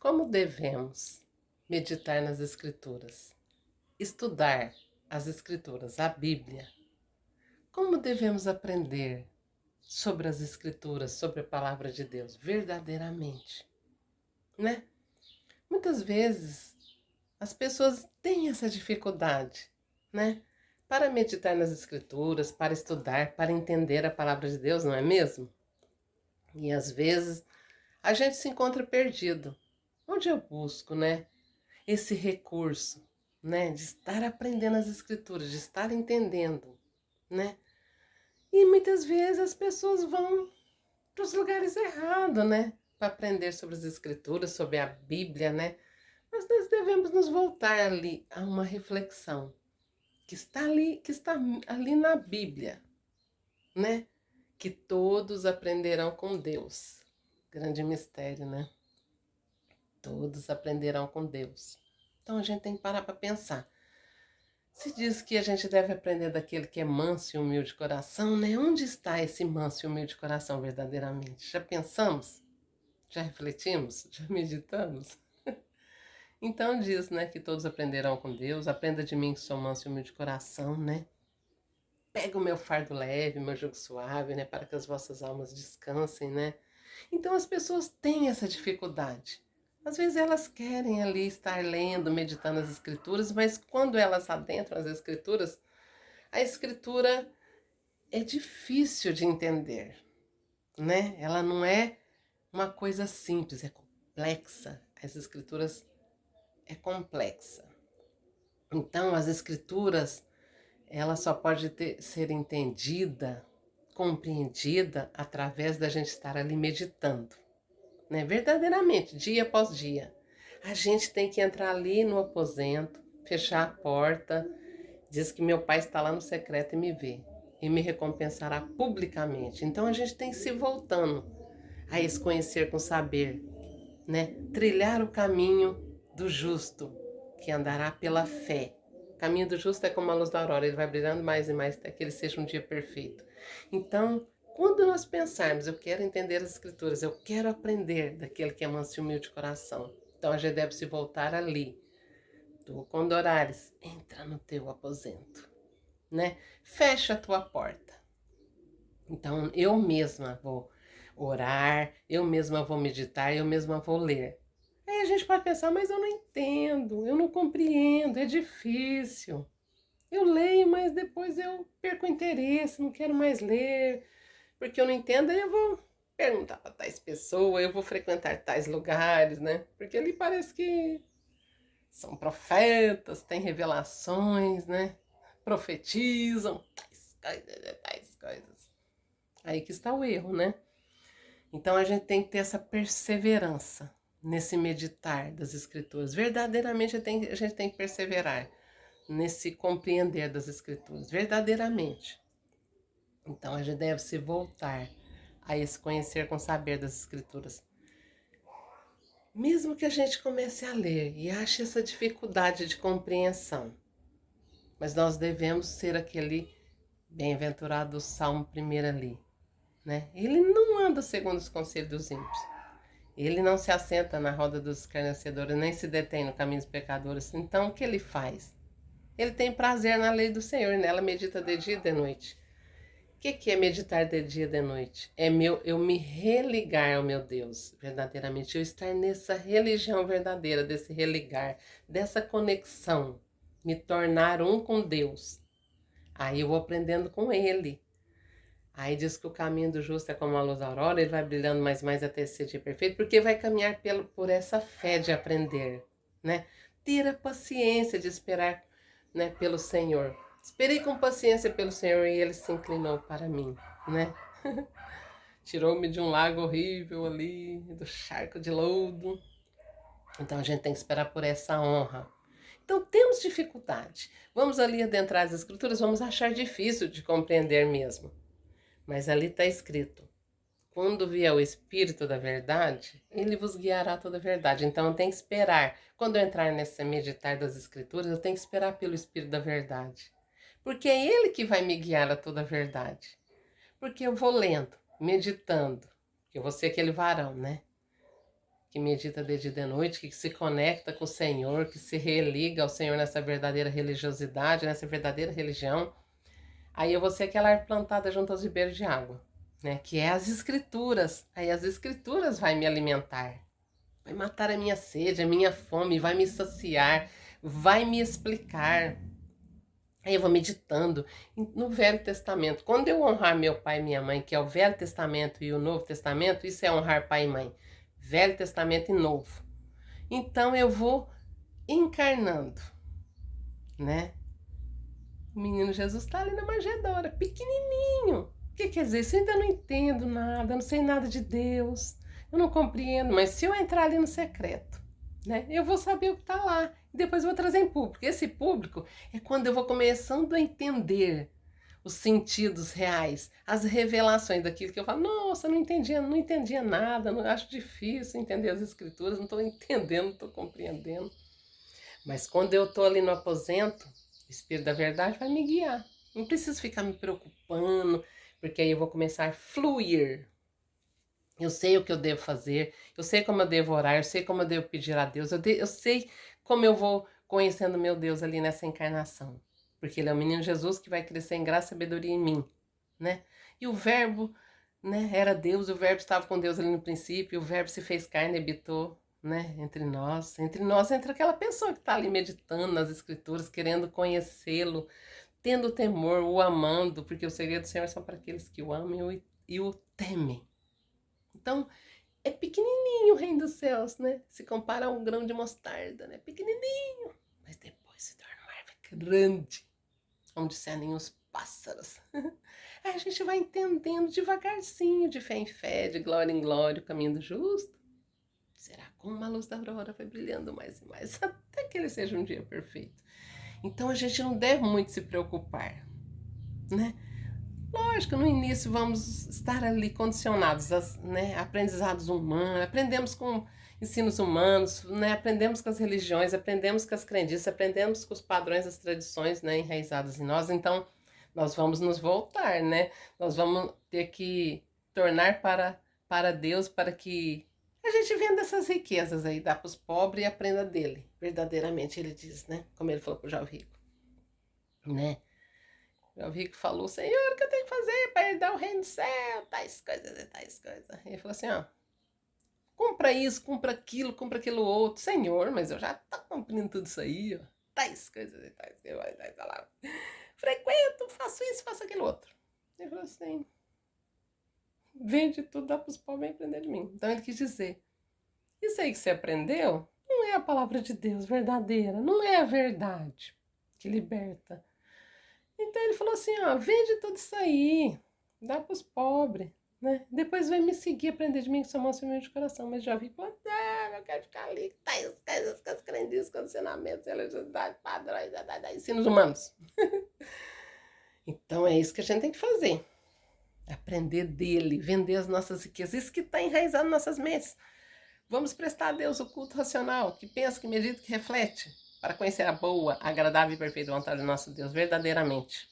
Como devemos meditar nas Escrituras? Estudar as Escrituras, a Bíblia. Como devemos aprender sobre as Escrituras, sobre a palavra de Deus, verdadeiramente, né? Muitas vezes as pessoas têm essa dificuldade, né? Para meditar nas Escrituras, para estudar, para entender a palavra de Deus, não é mesmo? E às vezes a gente se encontra perdido. Onde eu busco, né? Esse recurso, né, de estar aprendendo as escrituras, de estar entendendo, né? E muitas vezes as pessoas vão para os lugares errados, né, para aprender sobre as escrituras, sobre a Bíblia, né? Mas nós devemos nos voltar ali a uma reflexão que está ali na Bíblia, né? Que todos aprenderão com Deus. Grande mistério, né? Todos aprenderão com Deus. Então a gente tem que parar para pensar. Se diz que a gente deve aprender daquele que é manso e humilde de coração, né? Onde está esse manso e humilde de coração verdadeiramente? Já pensamos? Já refletimos? Já meditamos? Então diz, né, que todos aprenderão com Deus. Aprenda de mim que sou manso e humilde de coração, né? Pega o meu fardo leve, meu jugo suave, né? Para que as vossas almas descansem, né? Então as pessoas têm essa dificuldade. Às vezes elas querem ali estar lendo, meditando as escrituras, mas quando elas adentram as escrituras, a escritura é difícil de entender, né? Ela não é uma coisa simples, é complexa. As escrituras é complexa. Então, as escrituras, ela só pode ser entendida, compreendida através da gente estar ali meditando, né? Verdadeiramente, dia após dia. A gente tem que entrar ali no aposento, fechar a porta. Diz que meu pai está lá no secreto e me vê, e me recompensará publicamente. Então a gente tem que se voltando a esse conhecer com saber, né? Trilhar o caminho do justo, que andará pela fé. O caminho do justo é como a luz da aurora, ele vai brilhando mais e mais até que ele seja um dia perfeito. Então, quando nós pensarmos, eu quero entender as escrituras, eu quero aprender daquele que é manso e humilde de coração, então a gente deve se voltar ali. Tu, quando orares, entra no teu aposento, né? Fecha a tua porta. Então eu mesma vou orar, eu mesma vou meditar, eu mesma vou ler. Aí a gente pode pensar, mas eu não entendo, eu não compreendo, é difícil. Eu leio, mas depois eu perco o interesse, não quero mais ler, porque eu não entendo, aí eu vou perguntar para tais pessoas, eu vou frequentar tais lugares, né? Porque ali parece que são profetas, têm revelações, né? Profetizam, tais coisas. Aí que está o erro, né? Então a gente tem que ter essa perseverança nesse meditar das escrituras. Verdadeiramente a gente tem que perseverar nesse compreender das escrituras, verdadeiramente. Então a gente deve se voltar a esse conhecer com saber das escrituras. Mesmo que a gente comece a ler e ache essa dificuldade de compreensão, mas nós devemos ser aquele bem-aventurado do Salmo 1 ali, né? Ele não anda segundo os conselhos dos ímpios. Ele não se assenta na roda dos escarnecedores, nem se detém no caminho dos pecadores. Então, o que ele faz? Ele tem prazer na lei do Senhor, e nela medita de dia e de noite. O que é meditar de dia e de noite? É eu me religar ao meu Deus, verdadeiramente. Eu estar nessa religião verdadeira, desse religar, dessa conexão. Me tornar um com Deus. Aí eu vou aprendendo com Ele. Aí diz que o caminho do justo é como a luz da aurora, ele vai brilhando mais até ser dia perfeito, porque vai caminhar por essa fé de aprender, né? Ter a paciência de esperar, né, pelo Senhor. Esperei com paciência pelo Senhor e ele se inclinou para mim, né? Tirou-me de um lago horrível ali, do charco de lodo. Então a gente tem que esperar por essa honra. Então temos dificuldade. Vamos ali adentrar as escrituras, vamos achar difícil de compreender mesmo. Mas ali está escrito: quando vier o Espírito da verdade, ele vos guiará a toda a verdade. Então eu tenho que esperar. Quando eu entrar nesse meditar das Escrituras, eu tenho que esperar pelo Espírito da verdade. Porque é ele que vai me guiar a toda a verdade. Porque eu vou lendo, meditando. Porque eu vou ser aquele varão, né? que medita de dia e de noite, que se conecta com o Senhor, que se religa ao Senhor nessa verdadeira religiosidade, nessa verdadeira religião, aí eu vou ser aquela árvore plantada junto aos ribeiros de água, né? Que é as escrituras. Aí as escrituras vai me alimentar, vai matar a minha sede, a minha fome, vai me saciar, vai me explicar. Aí eu vou meditando no Velho Testamento. Quando eu honrar meu pai e minha mãe, que é o Velho Testamento e o Novo Testamento, isso é honrar pai e mãe. Velho Testamento e Novo. Então eu vou encarnando, né? O menino Jesus está ali na manjedoura, pequenininho. O que quer dizer? Isso eu ainda não entendo nada, eu não sei nada de Deus, eu não compreendo, mas se eu entrar ali no secreto, né, eu vou saber o que está lá. E depois eu vou trazer em público. Esse público é quando eu vou começando a entender os sentidos reais, as revelações daquilo que eu falo, nossa, não entendia nada, não acho difícil entender as escrituras, não estou entendendo, não estou compreendendo. Mas quando eu estou ali no aposento, o Espírito da Verdade vai me guiar. Não preciso ficar me preocupando, porque aí eu vou começar a fluir. Eu sei o que eu devo fazer, eu sei como eu devo orar, eu sei como eu devo pedir a Deus, eu sei como eu vou conhecendo meu Deus ali nessa encarnação. Porque Ele é o menino Jesus que vai crescer em graça e sabedoria em mim, né? E o Verbo, né, era Deus, o Verbo estava com Deus ali no princípio, o Verbo se fez carne e habitou, né, entre nós. Entre nós entra aquela pessoa que está ali meditando nas Escrituras, querendo conhecê-lo, tendo temor, o amando, porque o segredo do Senhor é só para aqueles que o amam e o temem. Então, é pequenininho o reino dos céus, né? Se compara a um grão de mostarda, né? Pequenininho, mas depois se torna uma árvore grande, onde discernem os pássaros. Aí a gente vai entendendo devagarzinho, de fé em fé, de glória em glória, o caminho do justo. Será como uma luz da aurora vai brilhando mais e mais, até que ele seja um dia perfeito. Então a gente não deve muito se preocupar, né? Lógico, no início vamos estar ali condicionados a, né, aprendizados humanos, aprendemos com ensinos humanos, né, aprendemos com as religiões, aprendemos com as crendices, aprendemos com os padrões das tradições, né, enraizadas em nós. Então, nós vamos nos voltar, né? Nós vamos ter que tornar para Deus, para que a gente venda essas riquezas aí, dá para os pobres e aprenda dele. Verdadeiramente, ele diz, né? Como ele falou para o jovem rico, né? Meu rico falou, Senhor, o que eu tenho que fazer para herdar o reino do céu? Tais coisas e tais coisas. Ele falou assim, ó, compra isso, compra aquilo outro. Senhor, mas eu já tô cumprindo tudo isso aí, ó. Tais coisas e tais coisas. Frequento, faço isso, faço aquilo outro. Ele falou assim, vende tudo, dá para os pobres e aprender de mim. Então ele quis dizer, isso aí que você aprendeu não é a palavra de Deus verdadeira, não é a verdade que liberta. Então ele falou assim, ó, vende tudo isso aí, dá para os pobres, né? Depois vem me seguir, aprender de mim que sou manso e humilde de coração. Mas já vi, pô, eu quero ficar ali, tá, as crendices, condicionamentos, religiosidade, padrões, ensinos humanos. Então é isso que a gente tem que fazer. Aprender dele, vender as nossas riquezas, isso que está enraizado nas nossas mentes. Vamos prestar a Deus o culto racional, que pensa, que medita, que reflete, para conhecer a boa, agradável e perfeita vontade do nosso Deus verdadeiramente.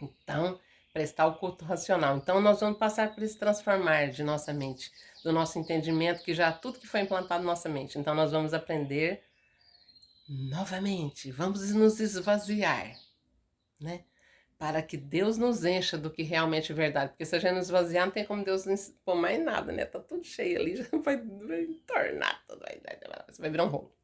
Então, prestar o culto racional. Então, nós vamos passar por esse transformar de nossa mente, do nosso entendimento, que já tudo que foi implantado na nossa mente. Então, nós vamos aprender novamente, vamos nos esvaziar, né? Para que Deus nos encha do que realmente é verdade. Porque se a gente nos esvaziar, não tem como Deus nos pôr mais nada, né? Tá tudo cheio ali, já vai tornar tudo, vai virar um rolo.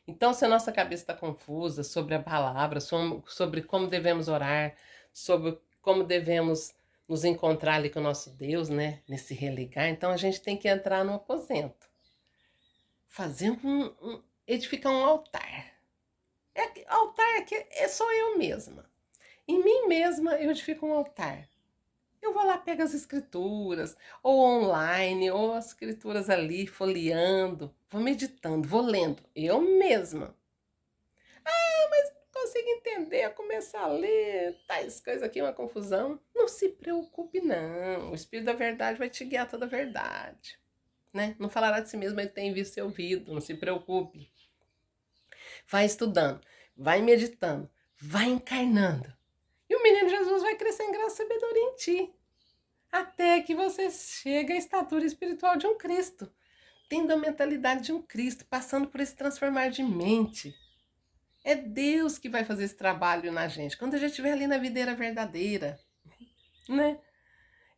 Então, se a nossa cabeça está confusa sobre a palavra, sobre como devemos orar, sobre como devemos nos encontrar ali com o nosso Deus, né? Nesse religar, então a gente tem que entrar no aposento. Fazer edificar um altar. Altar que sou eu mesma. Em mim mesma eu edifico um altar. Eu vou lá, pego as escrituras, ou online, ou as escrituras ali, folheando, vou meditando, vou lendo, eu mesma. Ah, mas não consigo entender, eu começo a ler, tais coisas aqui, uma confusão. Não se preocupe não, o Espírito da Verdade vai te guiar toda a verdade. Né? Não falará de si mesmo, mas tem visto e ouvido, não se preocupe. Vai estudando, vai meditando, vai encarnando. E o menino Jesus vai crescer em graça e sabedoria em ti. Até que você chegue à estatura espiritual de um Cristo. tendo a mentalidade de um Cristo, passando por esse transformar de mente. É Deus que vai fazer esse trabalho na gente. Quando a gente estiver ali na videira verdadeira, né?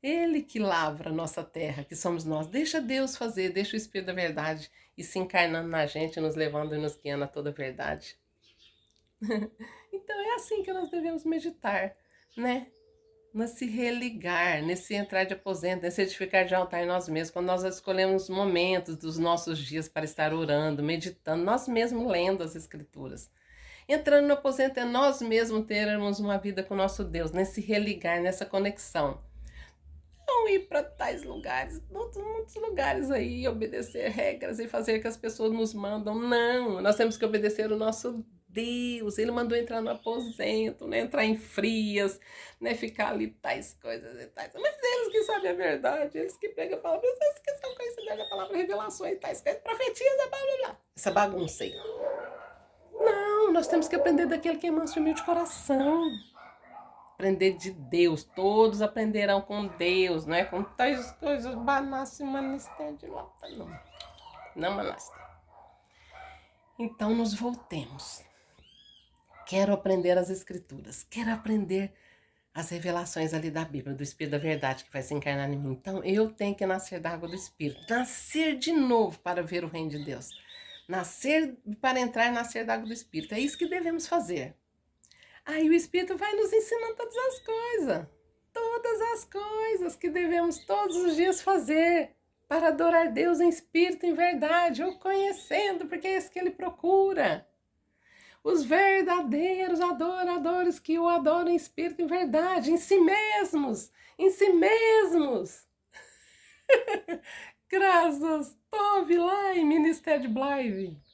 Ele que lavra a nossa terra, que somos nós. Deixa Deus fazer, deixa o Espírito da verdade ir se encarnando na gente, nos levando e nos guiando a toda a verdade. Então é assim que nós devemos meditar, né? Nesse religar, nesse entrar de aposento, nesse edificar de altar em nós mesmos, quando nós escolhemos momentos dos nossos dias para estar orando, meditando, nós mesmos lendo as Escrituras. Entrando no aposento é nós mesmos termos uma vida com o nosso Deus, nesse religar, nessa conexão. Não ir para tais lugares, muitos lugares aí, obedecer regras e fazer o que as pessoas nos mandam. Não, nós temos que obedecer o nosso Deus. Ele mandou entrar no aposento, né? Entrar em frias, né? Ficar ali tais coisas e tais. Mas eles que sabem a verdade, eles que pegam a palavra, eles que são conhecedores da palavra, revelações, tais coisas, profetiza, blá blá blá. Essa bagunça aí. Não, nós temos que aprender daquele que é manso e humilde de coração. Aprender de Deus, todos aprenderão com Deus, não é com tais coisas, banasse, manisté de lata, não. Não, manasté. Então nos voltemos. Quero aprender as Escrituras, quero aprender as revelações ali da Bíblia, do Espírito da verdade que vai se encarnar em mim. Então eu tenho que nascer da água do Espírito, nascer de novo para ver o reino de Deus. Nascer para entrar e nascer da água do Espírito. É isso que devemos fazer. Aí o Espírito vai nos ensinando todas as coisas que devemos todos os dias fazer para adorar Deus em espírito e em verdade, o conhecendo, porque é isso que Ele procura. Os verdadeiros adoradores que o adoram em espírito e em verdade, em si mesmos, em si mesmos. Graças, Tove lá em Ministério de Blythe.